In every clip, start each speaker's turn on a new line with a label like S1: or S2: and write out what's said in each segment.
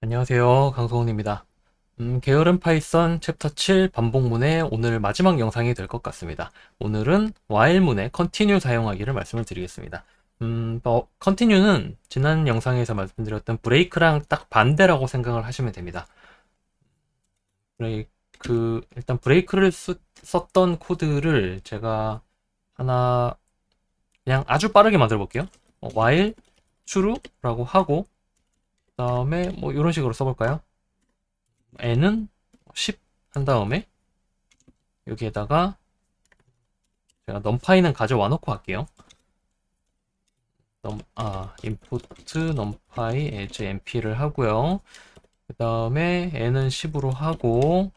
S1: 안녕하세요. 강소훈입니다. 게으른 파이썬 챕터 7 반복문의 오늘 마지막 영상이 될 것 같습니다. 오늘은 while문의 continue 사용하기를 말씀을 드리겠습니다. continue는 지난 영상에서 말씀드렸던 break랑 딱 반대라고 생각을 하시면 됩니다. 일단 break를 썼던 코드를 제가 하나 그냥 아주 빠르게 만들어 볼게요. while true라고 하고 그 다음에 뭐 이런 식으로 써볼까요? n은 10 한 다음에 여기에다가 제가 numpy는 가져와 놓고 할게요. import numpy as np를 하고요. 그 다음에 n은 10으로 하고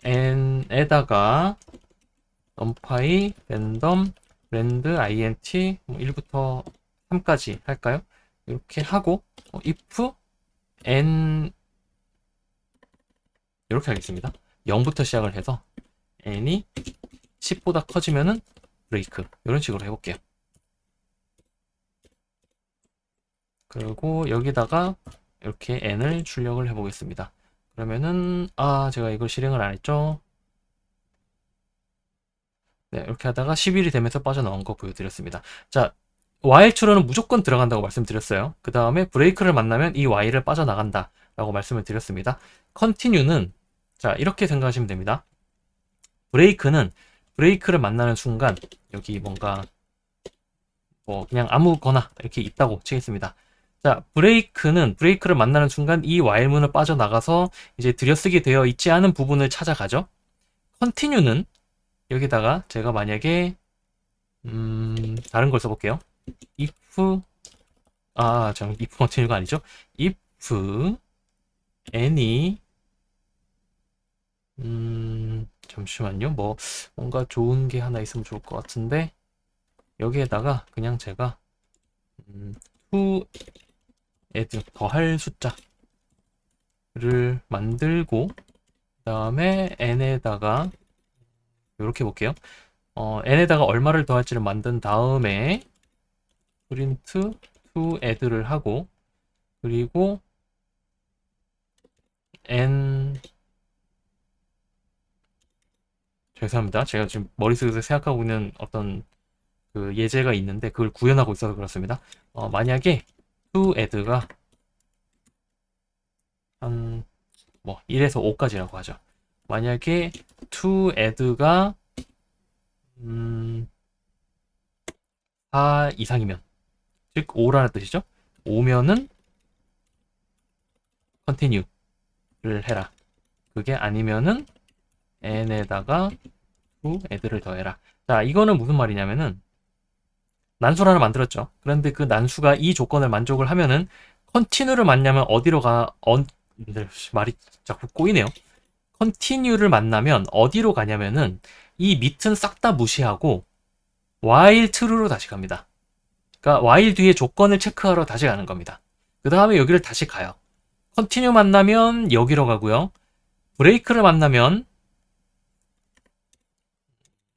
S1: n에다가 numpy random rand int 1부터 3까지 할까요? 이렇게 하고 if n 이렇게 하겠습니다. 0부터 시작을 해서 n이 10보다 커지면은 브레이크 이런 식으로 해볼게요. 그리고 여기다가 이렇게 n을 출력을 해보겠습니다. 그러면은 제가 이걸 실행을 안 했죠. 네, 이렇게 하다가 10일이 되면서 빠져나온 거 보여드렸습니다. 자, while true는 무조건 들어간다고 말씀드렸어요. 그 다음에 브레이크를 만나면 이 while을 빠져나간다 라고 말씀을 드렸습니다. continue는 자 이렇게 생각하시면 됩니다. 브레이크를 만나는 순간 여기 뭔가 뭐 그냥 아무거나 이렇게 있다고 치겠습니다. 자, 브레이크를 만나는 순간 이 while문을 빠져나가서 이제 들여쓰기 되어 있지 않은 부분을 찾아가죠. continue는 여기다가 제가 만약에 다른 걸 써볼게요. if if continue가 아니죠. if any 잠시만요. 뭔가 좋은 게 하나 있으면 좋을 것 같은데 여기에다가 그냥 제가 to add 더할 숫자를 만들고 그 다음에 n에다가 이렇게 볼게요. n에다가 얼마를 더할지를 만든 다음에 print to add를 하고 그리고 n 죄송합니다. 제가 지금 머릿속에서 생각하고 있는 어떤 그 예제가 있는데 그걸 구현하고 있어서 그렇습니다. 만약에 to add가 한 1에서 5까지라고 하죠. 만약에 to add가 4 이상이면 즉 5라는 뜻이죠. 5면은 continue를 해라. 그게 아니면은 n에다가 to add를 더해라. 자, 이거는 무슨 말이냐면은 난수를 하나 만들었죠. 그런데 그 난수가 이 조건을 만족을 하면은 continue를 만나면 어디로 가? 말이 자꾸 꼬이네요. continue를 만나면 어디로 가냐면은 이 밑은 싹 다 무시하고 while true로 다시 갑니다. 그러니까 while 뒤에 조건을 체크하러 다시 가는 겁니다. 그 다음에 여기를 다시 가요. continue 만나면 여기로 가고요. break를 만나면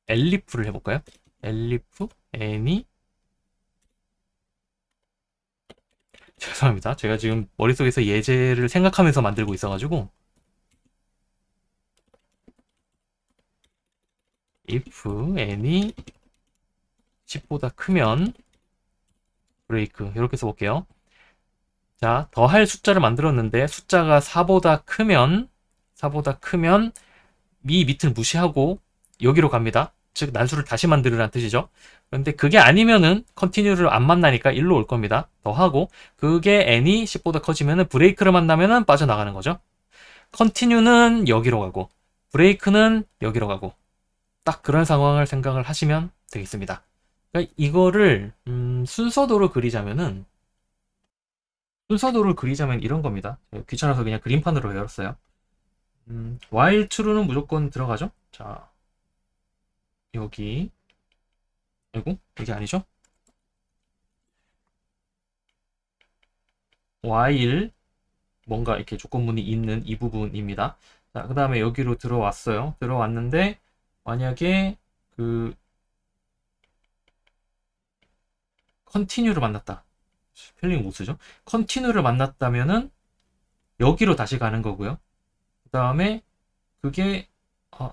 S1: elif를 해볼까요? elif n이 죄송합니다. 제가 지금 머릿속에서 예제를 생각하면서 만들고 있어가지고 if n이 10보다 크면 브레이크 이렇게 써볼게요. 자, 더할 숫자를 만들었는데 숫자가 4보다 크면 이 밑을 무시하고 여기로 갑니다. 즉 난수를 다시 만들으라는 뜻이죠. 그런데 그게 아니면은 컨티뉴를 안 만나니까 일로 올 겁니다. 더하고 그게 n이 10보다 커지면은 브레이크를 만나면은 빠져나가는 거죠. 컨티뉴는 여기로 가고 브레이크는 여기로 가고 딱 그런 상황을 생각을 하시면 되겠습니다. 그러니까 이거를 순서도를 그리자면 이런 겁니다. 귀찮아서 그냥 그림판으로 열었어요. while true는 무조건 들어가죠. 자, 여기 아이고 여기 아니죠. while 뭔가 이렇게 조건문이 있는 이 부분입니다. 자, 그 다음에 여기로 들어왔어요. 들어왔는데 만약에 그 continue를 만났다. 스펠링 못 쓰죠. continue를 만났다면은 여기로 다시 가는 거고요. 그 다음에 그게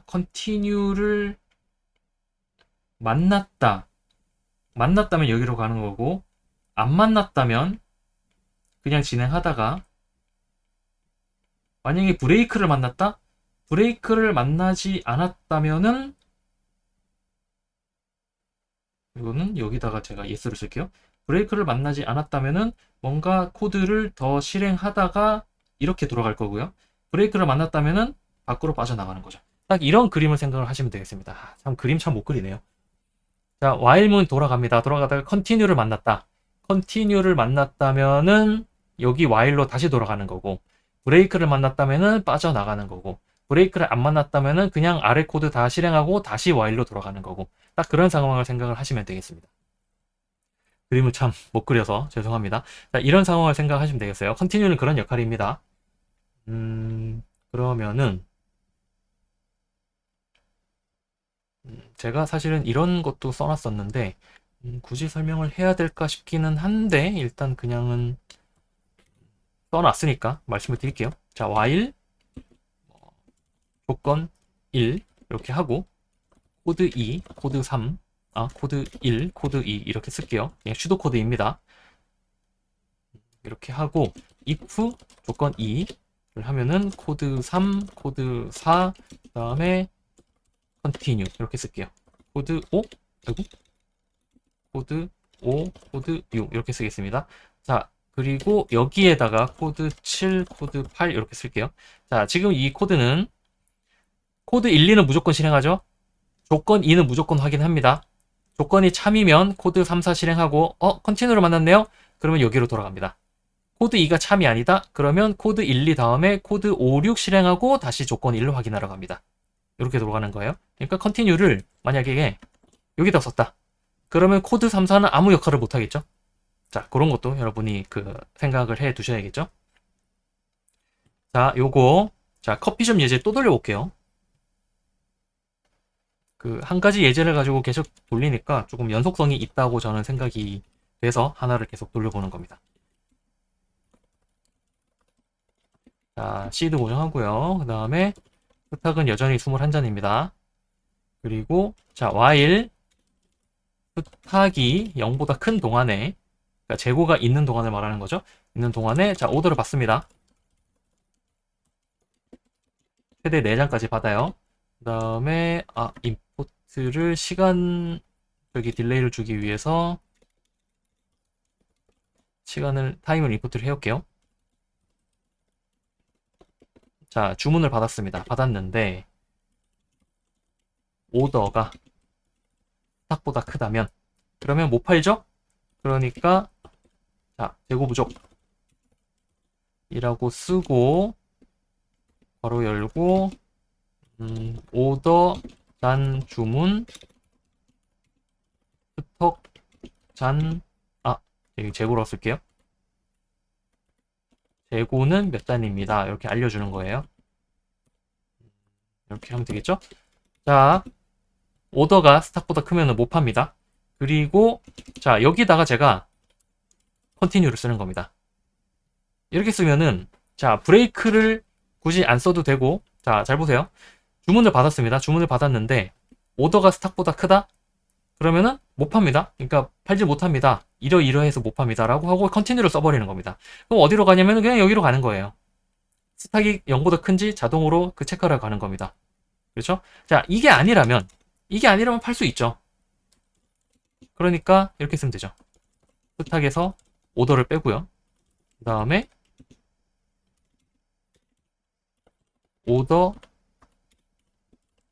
S1: continue를 만났다면 여기로 가는 거고, 안 만났다면 그냥 진행하다가, 만약에 브레이크를 만났다? 브레이크를 만나지 않았다면은, 이거는 여기다가 제가 yes를 쓸게요. 브레이크를 만나지 않았다면은 뭔가 코드를 더 실행하다가 이렇게 돌아갈 거고요. 브레이크를 만났다면은 밖으로 빠져나가는 거죠. 딱 이런 그림을 생각을 하시면 되겠습니다. 참 그림 참 못 그리네요. 자, while문 돌아갑니다. 돌아가다가 continue를 만났다. continue를 만났다면은 여기 while로 다시 돌아가는 거고, 브레이크를 만났다면은 빠져나가는 거고, 브레이크를 안 만났다면은 그냥 아래 코드 다 실행하고 다시 while로 돌아가는 거고, 딱 그런 상황을 생각을 하시면 되겠습니다. 그림을 참 못 그려서 죄송합니다. 자, 이런 상황을 생각하시면 되겠어요. continue는 그런 역할입니다. 그러면은 제가 사실은 이런 것도 써놨었는데 굳이 설명을 해야 될까 싶기는 한데 일단 그냥은 써놨으니까 말씀을 드릴게요. 자, while 조건 1 이렇게 하고 코드 2, 코드 3, 코드 1, 코드 2 이렇게 쓸게요. 그냥 슈도 코드입니다. 이렇게 하고 if 조건 2를 하면은 코드 3, 코드 4, 그 다음에 continue 이렇게 쓸게요. 코드 5, 아이고, 코드 5, 코드 6 이렇게 쓰겠습니다. 자, 그리고 여기에다가 코드 7, 코드 8 이렇게 쓸게요. 자, 지금 이 코드는 코드 1, 2는 무조건 실행하죠. 조건 2는 무조건 확인합니다. 조건이 참이면 코드 3, 4 실행하고 컨티뉴를 만났네요. 그러면 여기로 돌아갑니다. 코드 2가 참이 아니다. 그러면 코드 1, 2 다음에 코드 5, 6 실행하고 다시 조건 1로 확인하러 갑니다. 이렇게 돌아가는 거예요. 그러니까 컨티뉴를 만약에 여기다 썼다. 그러면 코드 3, 4는 아무 역할을 못 하겠죠. 자, 그런 것도 여러분이 생각을 해 두셔야겠죠. 자, 자, 커피숍 예제 또 돌려볼게요. 한 가지 예제를 가지고 계속 돌리니까 조금 연속성이 있다고 저는 생각이 돼서 하나를 계속 돌려보는 겁니다. 자, 시드 고정하고요. 그 다음에 스탁은 여전히 21잔입니다. 그리고 자, while 스탁이 0보다 큰 동안에, 그러니까 재고가 있는 동안을 말하는 거죠. 있는 동안에 자, 오더를 받습니다. 최대 4장까지 받아요. 그 다음에 임포트를 딜레이를 주기 위해서 타임을 임포트를 해올게요. 자, 주문을 받았습니다. 받았는데 오더가 스탁보다 크다면 그러면 못 팔죠? 그러니까 자, 재고 부족 이라고 쓰고 바로 열고 오더 잔 주문 스톡 잔 여기 재고로 쓸게요. 재고는 몇 단입니다. 이렇게 알려주는 거예요. 이렇게 하면 되겠죠? 자, 오더가 스탁보다 크면 못 팝니다. 그리고 자, 여기다가 제가 컨티뉴를 쓰는 겁니다. 이렇게 쓰면은 자, 브레이크를 굳이 안 써도 되고, 자, 잘 보세요. 주문을 받았습니다. 주문을 받았는데 오더가 스탁보다 크다? 그러면은 못 팝니다. 그러니까 팔지 못합니다. 이러이러해서 못 팝니다. 라고 하고 컨티뉴를 써버리는 겁니다. 그럼 어디로 가냐면 그냥 여기로 가는 거예요. 스탁이 0보다 큰지 자동으로 체크하러 가는 겁니다. 그렇죠? 자, 이게 아니라면 팔 수 있죠. 그러니까 이렇게 쓰면 되죠. 스탁에서 오더를 빼고요. 그 다음에 오더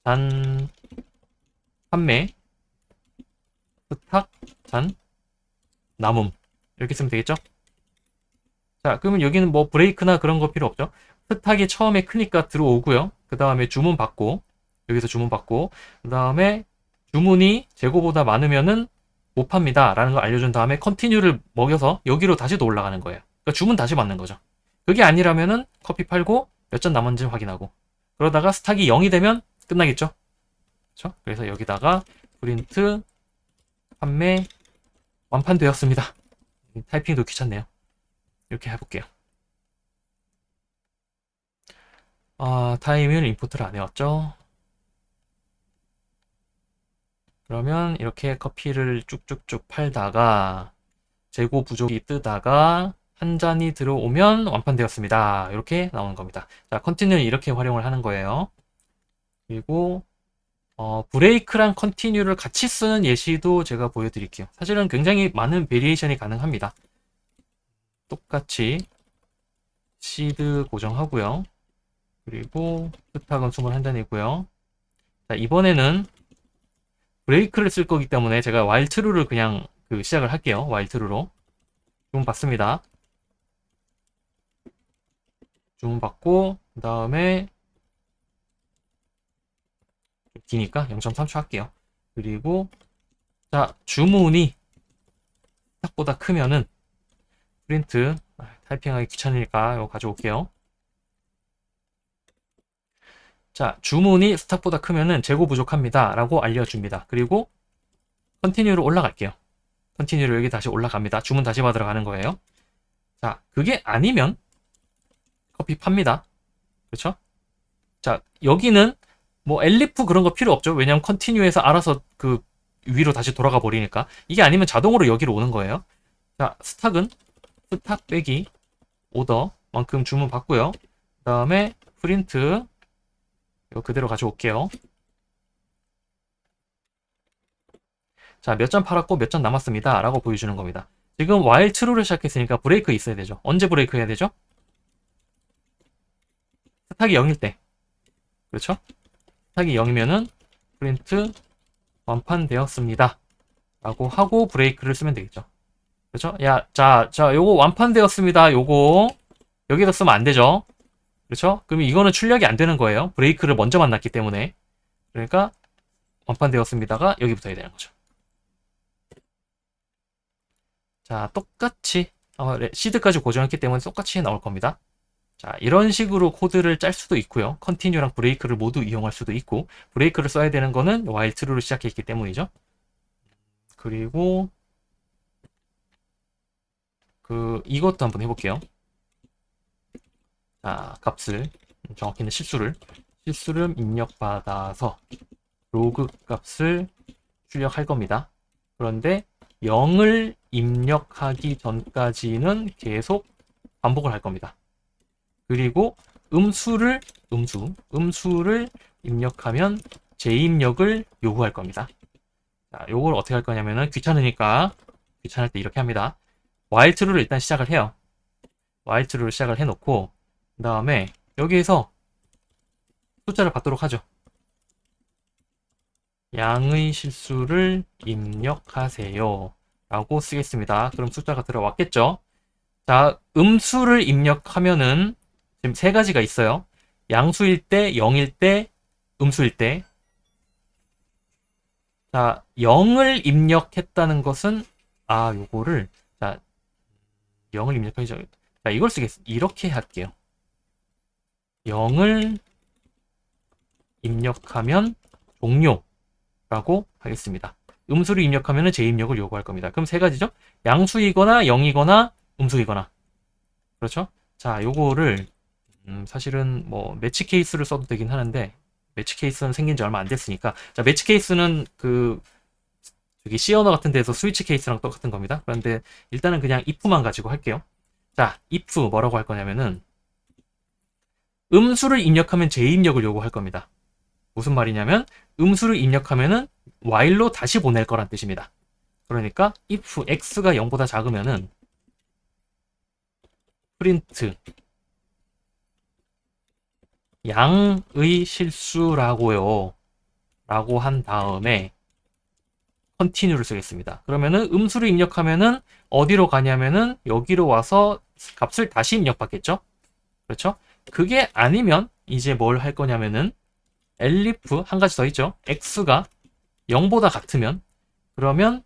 S1: 잔 판매 스탁 잔 남음 이렇게 쓰면 되겠죠? 자, 그러면 여기는 뭐 브레이크나 그런 거 필요 없죠? 스탁이 처음에 크니까 들어오고요. 그 다음에 주문 받고 여기서 주문 받고 그 다음에 주문이 재고보다 많으면은 못 팝니다 라는 걸 알려준 다음에 컨티뉴를 먹여서 여기로 다시 또 올라가는 거예요. 그러니까 주문 다시 받는 거죠. 그게 아니라면은 커피 팔고 몇 잔 남았는지 확인하고 그러다가 스탁이 0이 되면 끝나겠죠. 그렇죠? 그래서 여기다가 프린트 판매 완판되었습니다. 타이핑도 귀찮네요. 이렇게 해볼게요. 타임을 임포트를 안 해왔죠. 그러면 이렇게 커피를 쭉쭉쭉 팔다가 재고 부족이 뜨다가 한 잔이 들어오면 완판되었습니다. 이렇게 나오는 겁니다. 자, 컨티뉴는 이렇게 활용을 하는 거예요. 그리고 브레이크랑 컨티뉴를 같이 쓰는 예시도 제가 보여드릴게요. 사실은 굉장히 많은 베리에이션이 가능합니다. 똑같이 시드 고정하고요. 그리고 스탁은 21잔이고요. 자, 이번에는 브레이크를 쓸 거기 때문에 제가 while true를 그냥 시작을 할게요. while true로. 주문 받습니다. 주문 받고, 그 다음에, 기니까 0.3초 할게요. 그리고, 자, 주문이 스탁보다 크면은, 프린트, 타이핑하기 귀찮으니까 이거 가져올게요. 자, 주문이 스탁보다 크면은 재고 부족합니다. 라고 알려줍니다. 그리고, 컨티뉴로 올라갈게요. 컨티뉴로 여기 다시 올라갑니다. 주문 다시 받으러 가는 거예요. 자, 그게 아니면, 커피 팝니다. 그렇죠? 자, 여기는 뭐 엘리프 그런 거 필요 없죠. 왜냐면 컨티뉴에서 알아서 위로 다시 돌아가 버리니까. 이게 아니면 자동으로 여기로 오는 거예요. 자, 스탁은 스탁 빼기 오더만큼 주문 받고요. 그 다음에 프린트 이거 그대로 가져올게요. 자, 몇 점 팔았고 몇 점 남았습니다. 라고 보여주는 겁니다. 지금 while true를 시작했으니까 브레이크 있어야 되죠. 언제 브레이크 해야 되죠? 스탁이 0일 때. 그렇죠? 스탁이 0이면은 프린트 완판되었습니다. 라고 하고 브레이크를 쓰면 되겠죠. 그렇죠? 요거 완판되었습니다. 요거 여기다 쓰면 안 되죠. 그렇죠? 그럼 이거는 출력이 안 되는 거예요. 브레이크를 먼저 만났기 때문에. 그러니까 완판되었습니다가 여기 붙어야 되는 거죠. 자, 똑같이 시드까지 고정했기 때문에 똑같이 나올 겁니다. 자, 이런 식으로 코드를 짤 수도 있고요. 컨티뉴랑 브레이크를 모두 이용할 수도 있고, 브레이크를 써야 되는 거는 while true로 시작했기 때문이죠. 그리고 이것도 한번 해볼게요. 자, 값을 정확히는 실수를 입력받아서 로그 값을 출력할 겁니다. 그런데 0을 입력하기 전까지는 계속 반복을 할 겁니다. 그리고 음수를 입력하면 재입력을 요구할 겁니다. 자, 요걸 어떻게 할 거냐면은 귀찮을 때 이렇게 합니다. while true를 일단 시작을 해요. while true를 시작을 해놓고 그 다음에 여기에서 숫자를 받도록 하죠. 양의 실수를 입력하세요. 라고 쓰겠습니다. 그럼 숫자가 들어왔겠죠? 자, 음수를 입력하면은 지금 세 가지가 있어요. 양수일 때, 0일 때, 음수일 때. 자, 0을 입력했다는 것은 요거를 자, 0을 입력하기 전 자, 이걸 쓰겠습니다. 이렇게 할게요. 0을 입력하면 종료라고 하겠습니다. 음수를 입력하면 재입력을 요구할 겁니다. 그럼 세 가지죠? 양수이거나 0이거나 음수이거나. 그렇죠? 자, 요거를 사실은 뭐 매치 케이스를 써도 되긴 하는데 매치 케이스는 생긴 지 얼마 안 됐으니까 자, 매치 케이스는 저기 C 언어 같은 데서 스위치 케이스랑 똑같은 겁니다. 그런데 일단은 그냥 if만 가지고 할게요. 자, if 뭐라고 할 거냐면은 음수를 입력하면 재입력을 요구할 겁니다. 무슨 말이냐면 음수를 입력하면은 while로 다시 보낼 거란 뜻입니다. 그러니까 if x가 0보다 작으면은 프린트 양의 실수라고요. 라고 한 다음에 컨티뉴를 쓰겠습니다. 그러면은 음수를 입력하면은 어디로 가냐면은 여기로 와서 값을 다시 입력받겠죠? 그렇죠? 그게 아니면 이제 뭘 할 거냐면은 elif 한 가지 더 있죠? x가 0보다 같으면 그러면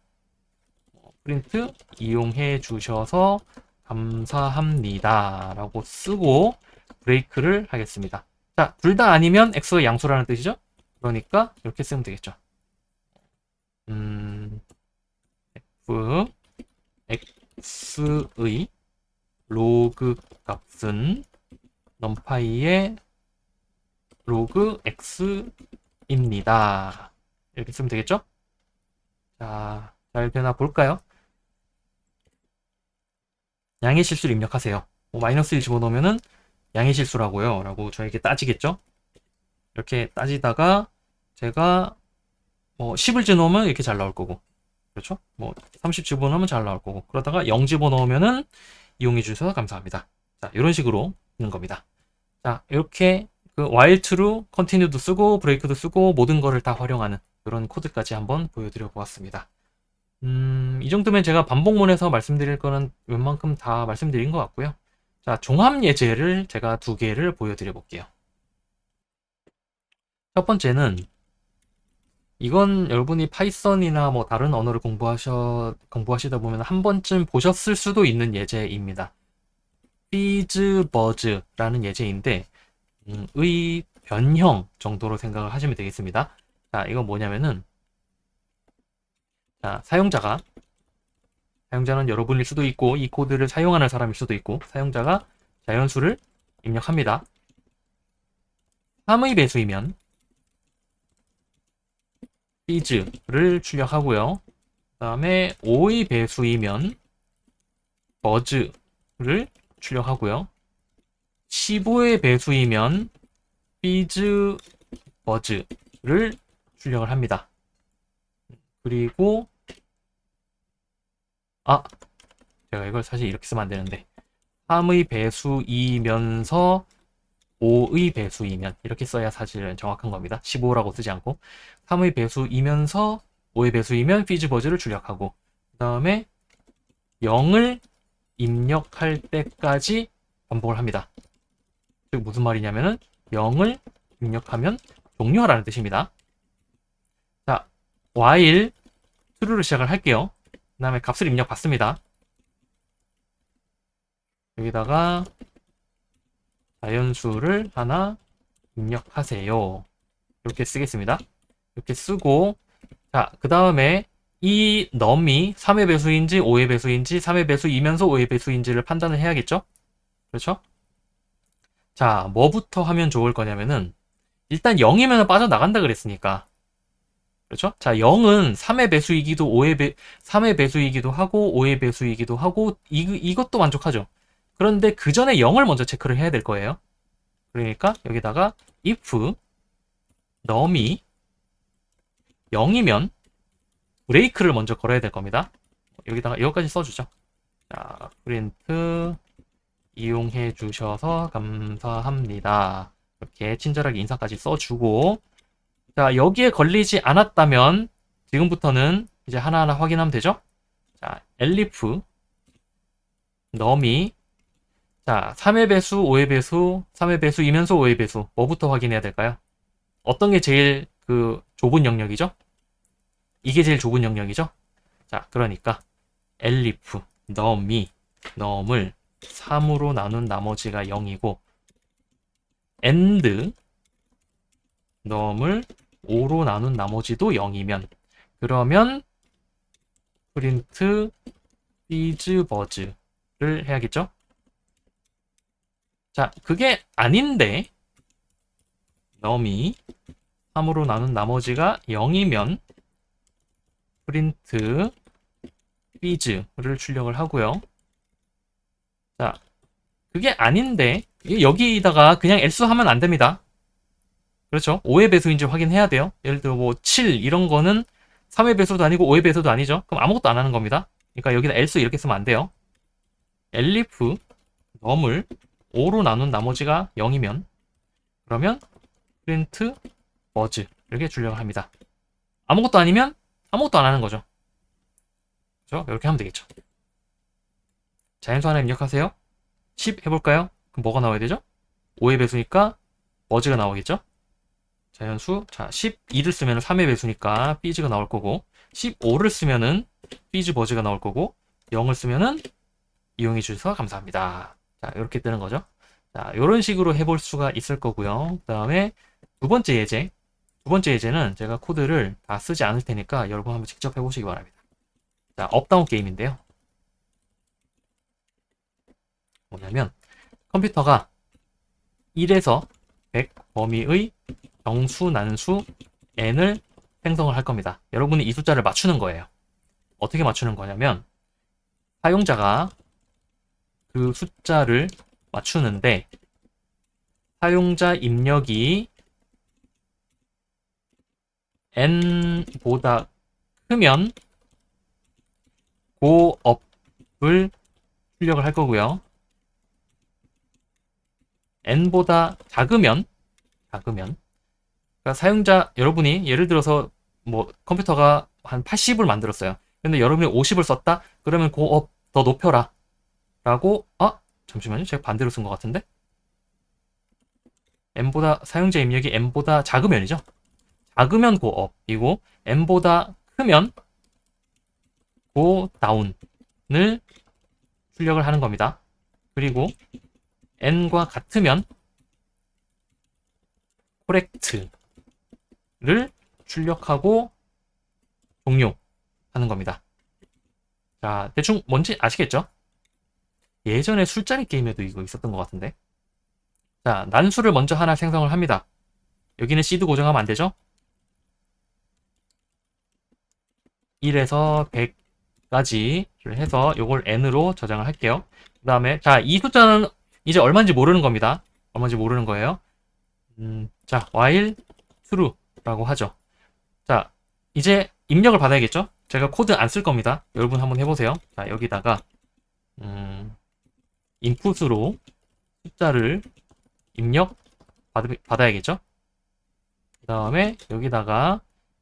S1: 프린트 이용해 주셔서 감사합니다. 라고 쓰고 브레이크를 하겠습니다. 자, 둘 다 아니면 x의 양수라는 뜻이죠? 그러니까 이렇게 쓰면 되겠죠. f x의 로그 값은 numpy의 로그 x입니다. 이렇게 쓰면 되겠죠? 자, 잘 되나 볼까요? 양의 실수를 입력하세요. 뭐 마이너스 1 집어넣으면은 양의 실수라고요. 라고 저에게 따지겠죠? 이렇게 따지다가 제가 뭐 10을 집어넣으면 이렇게 잘 나올 거고, 그렇죠? 뭐 30 집어넣으면 잘 나올 거고, 그러다가 0 집어넣으면은 이용해 주셔서 감사합니다. 자, 이런 식으로 있는 겁니다. 자, 이렇게 그 while true, continue도 쓰고 break도 쓰고 모든 거를 다 활용하는 그런 코드까지 한번 보여드려 보았습니다. 이 정도면 제가 반복문에서 말씀드릴 거는 웬만큼 다 말씀드린 것 같고요. 자, 종합 예제를 제가 2개를 보여드려 볼게요. 첫 번째는 이건 여러분이 파이썬이나 뭐 다른 언어를 공부하시다 보면 한 번쯤 보셨을 수도 있는 예제입니다. fizzbuzz라는 예제인데 의 변형 정도로 생각을 하시면 되겠습니다. 자, 이건 뭐냐면은 자, 사용자는 여러분일 수도 있고 이 코드를 사용하는 사람일 수도 있고 사용자가 자연수를 입력합니다. 3의 배수이면 fiz를 출력하고요. 그 다음에 5의 배수이면 buzz를 출력하고요. 15의 배수이면 fizzbuzz를 출력을 합니다. 그리고 제가 이걸 사실 이렇게 쓰면 안 되는데 3의 배수이면서 5의 배수이면 이렇게 써야 사실은 정확한 겁니다. 15라고 쓰지 않고 3의 배수이면서 5의 배수이면 fizzbuzz를 출력하고 그 다음에 0을 입력할 때까지 반복을 합니다. 즉 무슨 말이냐면은 0을 입력하면 종료하라는 뜻입니다. 자, while true를 시작을 할게요. 그 다음에 값을 입력받습니다. 여기다가 자연수를 하나 입력하세요. 이렇게 쓰겠습니다. 이렇게 쓰고 자, 그 다음에 이 num이 3의 배수인지 5의 배수인지 3의 배수이면서 5의 배수인지를 판단을 해야겠죠? 그렇죠? 자, 뭐부터 하면 좋을 거냐면은 일단 0이면 빠져나간다 그랬으니까 그렇죠? 자, 0은 3의 배수이기도 3의 배수이기도 하고 5의 배수이기도 하고 이것도 만족하죠. 그런데 그 전에 0을 먼저 체크를 해야 될 거예요. 그러니까 여기다가 if num이 0이면 브레이크를 먼저 걸어야 될 겁니다. 여기다가 이거까지 써주죠. 자, 프린트 이용해 주셔서 감사합니다. 이렇게 친절하게 인사까지 써주고 자, 여기에 걸리지 않았다면 지금부터는 이제 하나하나 확인하면 되죠? 자, elif num이 자, 3의 배수, 5의 배수, 3의 배수이면서 5의 배수 뭐부터 확인해야 될까요? 어떤 게 제일 그 좁은 영역이죠? 이게 제일 좁은 영역이죠? 자, 그러니까 elif num을 3으로 나눈 나머지가 0이고 and num을 5로 나눈 나머지도 0이면 그러면 print fizzbuzz를 해야겠죠? 자, 그게 아닌데 num이 3으로 나눈 나머지가 0이면 print fizz를 출력을 하고요. 자, 그게 아닌데 여기다가 그냥 else 하면 안 됩니다. 그렇죠? 5의 배수인지 확인해야 돼요. 예를 들어 뭐 7 이런 거는 3의 배수도 아니고 5의 배수도 아니죠. 그럼 아무것도 안 하는 겁니다. 그러니까 여기다 else 이렇게 쓰면 안 돼요. elif num을 5로 나눈 나머지가 0이면 그러면 print buzz 이렇게 출력을 합니다. 아무것도 아니면 아무것도 안 하는 거죠. 그렇죠? 이렇게 하면 되겠죠. 자연수 하나 입력하세요. 10 해볼까요? 그럼 뭐가 나와야 되죠? 5의 배수니까 버즈가 나오겠죠? 자연수. 자, 12를 쓰면 3의 배수니까 피즈가 나올 거고 15를 쓰면은 피즈 버즈가 나올 거고 0을 쓰면은 이용해 주셔서 감사합니다. 자, 이렇게 뜨는 거죠. 자, 이런 식으로 해볼 수가 있을 거고요. 그 다음에 두 번째 예제는 제가 코드를 다 쓰지 않을 테니까 여러분 한번 직접 해보시기 바랍니다. 자, 업다운 게임인데요. 뭐냐면 컴퓨터가 1에서 100 범위의 정수, 난수, n을 생성을 할 겁니다. 여러분이 이 숫자를 맞추는 거예요. 어떻게 맞추는 거냐면 사용자가 그 숫자를 맞추는데 사용자 입력이 n보다 크면 고업을 출력을 할 거고요. n보다 작으면 그러니까 사용자 여러분이 예를 들어서 뭐 컴퓨터가 한 80을 만들었어요. 근데 여러분이 50을 썼다? 그러면 고업 더 높여라 라고 잠시만요. 제가 반대로 쓴 것 같은데 n보다 사용자 입력이 n보다 작으면이죠. 작으면 고업이고 n보다 크면 고다운을 출력을 하는 겁니다. 그리고 n과 같으면 correct를 출력하고 종료하는 겁니다. 자, 대충 뭔지 아시겠죠? 예전에 술자리 게임에도 이거 있었던 것 같은데. 자, 난수를 먼저 하나 생성을 합니다. 여기는 시드 고정하면 안 되죠? 1에서 100까지를 해서 이걸 n으로 저장을 할게요. 그 다음에 자, 이 숫자는 이제 얼마인지 모르는 겁니다. 얼마인지 모르는 거예요. 자, while true라고 하죠. 자, 이제 입력을 받아야겠죠? 제가 코드 안 쓸 겁니다. 여러분 한번 해보세요. 자, 여기다가 인풋으로 숫자를 입력 받아야겠죠? 그 다음에 여기다가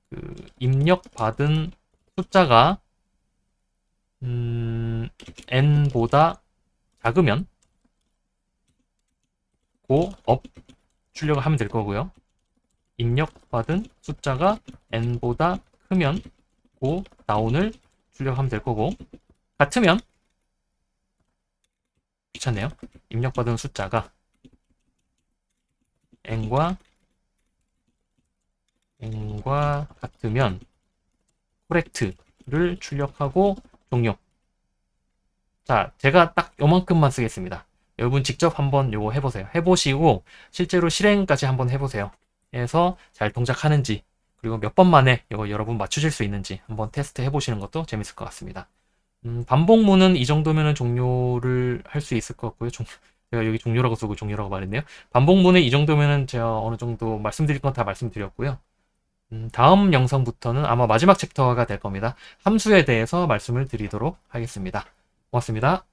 S1: 그 입력 받은 숫자가 n보다 작으면 고업 출력을 하면 될 거고요. 입력받은 숫자가 n보다 크면 고다운을 출력하면 될 거고, 같으면 귀찮네요. 입력받은 숫자가 n과 같으면 correct를 출력하고 종료. 자, 제가 딱 요만큼만 쓰겠습니다. 여러분 직접 한번 요거 해보세요. 해보시고 실제로 실행까지 한번 해보세요. 해서 잘 동작하는지, 그리고 몇 번 만에 이거 여러분 맞추실 수 있는지 한번 테스트 해보시는 것도 재밌을 것 같습니다. 반복문은 이 정도면 종료를 할 수 있을 것 같고요. 제가 여기 종료라고 쓰고 종료라고 말했네요. 반복문은 이 정도면 제가 어느 정도 말씀드릴 건 다 말씀드렸고요. 다음 영상부터는 아마 마지막 챕터가 될 겁니다. 함수에 대해서 말씀을 드리도록 하겠습니다. 고맙습니다.